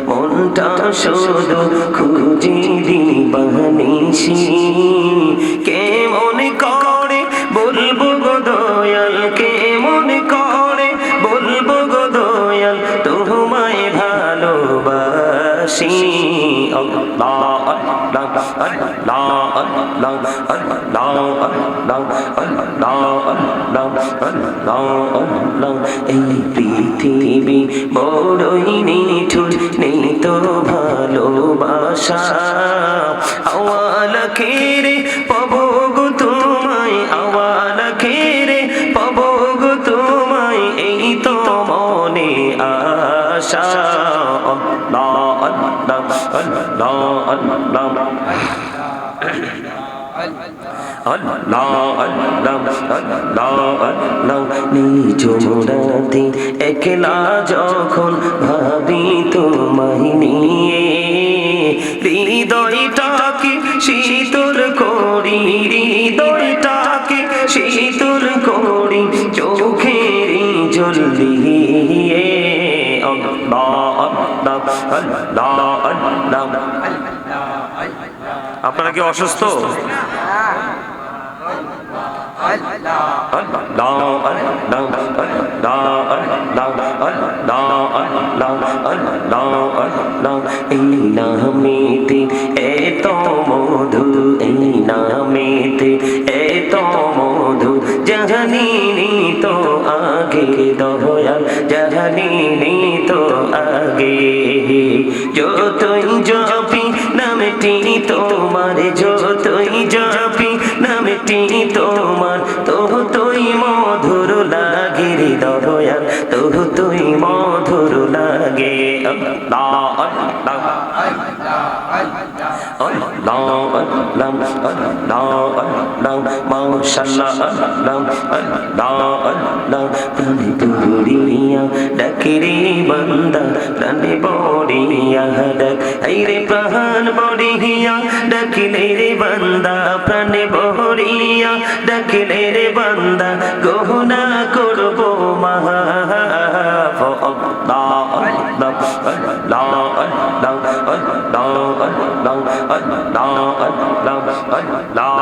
মনটা শুধু খুঁজে দিবানিশি কেমন করে বলবো গো দয়াল কেমন করে বলবো গো দয়াল তোমায় ভালোবাসি আল্লাহ আল্লাহ আল্লাহ আল্লাহ আল্লাহ আল্লাহ আল্লাহ আল্লাহ এই পৃথিবী বড়ই নিঠুর নেই তো ভালোবাসা আওয়াল খেরে পাবো গো তোমায় আওয়াল খেরে পাবো গো তোমায় এই তো মনে আশা আল্লাহ আল্লাহ আল্লাহ আল্লাহ আল্লাহ আল্লাহ আল্লাহ আল্লাহ নিঝুমরাতে একলা যখন ভাবি তোমায় নিয়ে হৃদয়টাকে শীতল করি হৃদয়টাকে শীতল করি চোখের জল দিয়ে আল্লাহ আল্লাহ আল্লাহ আল্লাহ। আপনারা কি অসুস্থ? এই নামেতে এত মধু এই নামেতে এত মধু জানিনি তো আগে দয়াল জানিনি তো আগে যতই জপি নামটি তোমার যতই জপি নামটি তোমার ততই মধুর লাগে রে দয়াল ততই মধুর লাগে আল্লাহ আল্লাহ আল্লাহ আল্লাহ আল্লাহ মাশাআল্লাহ আল্লাহ আল্লাহ আল্লাহ প্রাণে বড়িয়া ডাকে রে বান্দা প্রাণে বড়িয়া ডাক এই রে প্রাণ বড়িয়া ডাকিলে রে বান্দা প্রাণে বড়িয়া ডাকিলে রে বান্দা গহনা করব মাফ আল্লাহ আল্লাহ আল্লাহ আল্লাহ আল্লাহ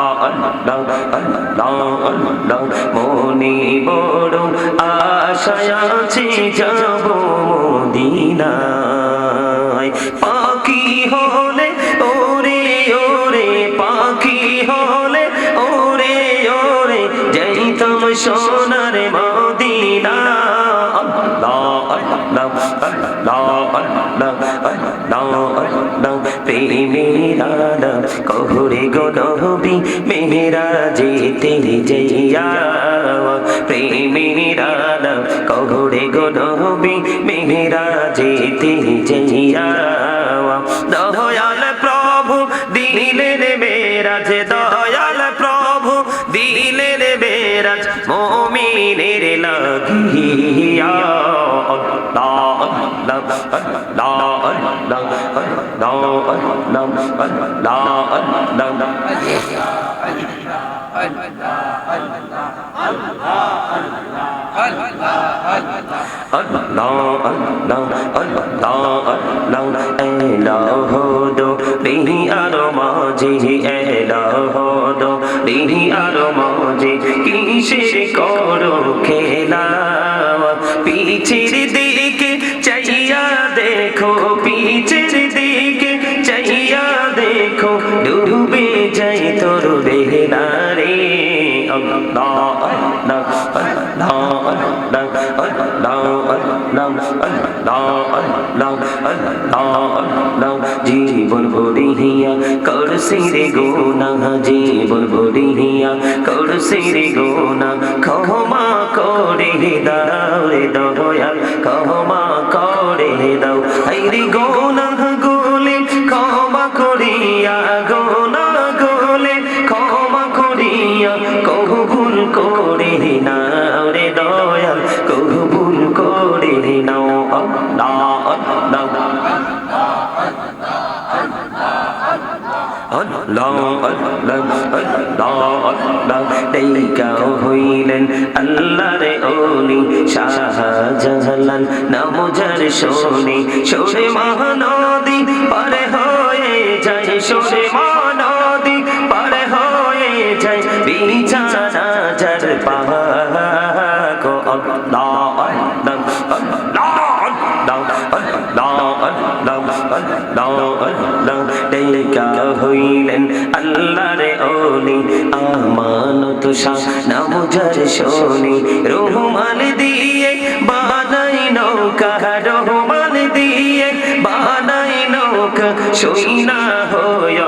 আল্লাহ আল্লাহ মনে বড় আশায় আছে যাব মদিনায় পাখি হলে ওরে ওরে পাখি হলে ওরে ওরে যাইতাম সোনার মদিনা আল্লাহ আল্লাহ আল্লাহ আল্লাহ আল্লাহ আল্লাহ প্রেমের আলাপ কহরে গো নবী মেরা যেতে যাইয়া প্রেমের আলাপ কহরে গো নবী মেরা যেতে যাইয়া দয়াল প্রভু দিলেন মেরাজ দয়াল প্রভু দিলেন মেরাজ মুমিনের লাগিয়া আল্লাহ আল্লাহ আল্লাহ আল্লাহ আল্লাহ আল্লাহ আল্লাহ কিসের করো খেলা পিছের দিকে চাইয়া দেখো পিছের দিকে চাইয়া দেখো ডুবে যাই তোর বেলা রে আল্লাহ আল্লাহ আল্লাহ আল্লাহ আল্লাহ আল্লাহ আল্লাহ আল্লাহ জীবন ভরিয়া করছি রে গুনাহ জীবন ভরিয়া করছি রে গুনাহ ক্ষমা করে দাও রে দয়াল ক্ষমা করে দাও এই রে গুনাহ গুলি ক্ষমা করিয়া গুনাহ গুলি ক্ষমা করিয়া কবুল করে নাও রে দয়াল কবুল করে নাও আল্লাহ আল্লাহ আল্লাহ আল্লাহ আল্লাহ আল্লাহ দেইকা হইলেন আল্লাহর ওলি শাহজালাল নাম যার শুনি সরে মহানদী পার হয়ে যায় সরে মহানদী পার হয়ে যায় বিছানা যার পাক আল্লাহ আল্লাহ হইলেন আল্লাহর ওলি আমানত শাহ নাম যার শুনি রহমান দিয়ে বানাই নৌকা রহমান দিয়ে বানাই নৌকা সইনা হয়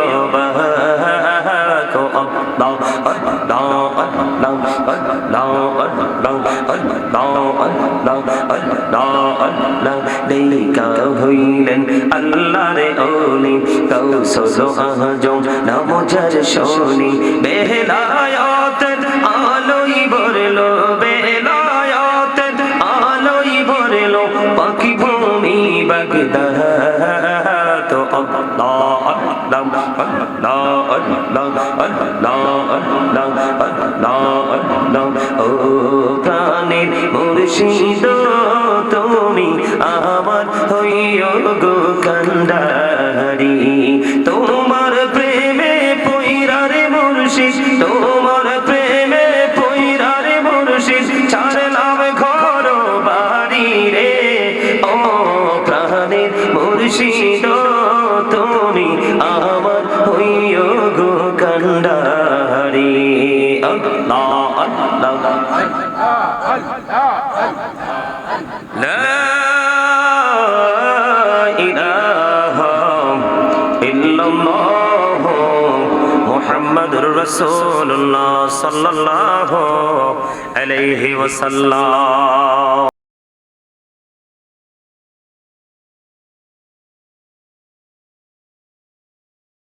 দেইকা হইলেন আল্লাহর ওলি কৌশল আজম নাম যার শুনি বেলায়াতের আলোই ভরলো বেলায়াতের আলোই ভরলো পাখি ভূমি বাগদাদ তো আল্লাহ আল্লাহ আল্লাহ আল্লাহ আল্লাহ আল্লাহ আল্লাহ ও প্রাণের মুর্শিদ তুমি আমার হইও গো কান্ডারি তোমার প্রেমে পয়রারে মুর্শিদ তোমার প্রেমে পয়রারে মুর্শিদ ছাড়লাম ঘর বাড়ি রে ও প্রাণের মুর্শিদ তুমি আমার হইও গো কান্ডারি আল্লাহ আল্লাহ লা ইলাহা ইল্লাল্লাহ মুহাম্মাদুর রাসূলুল্লাহ সাল্লাল্লাহু আলাইহি ওয়াসাল্লাম।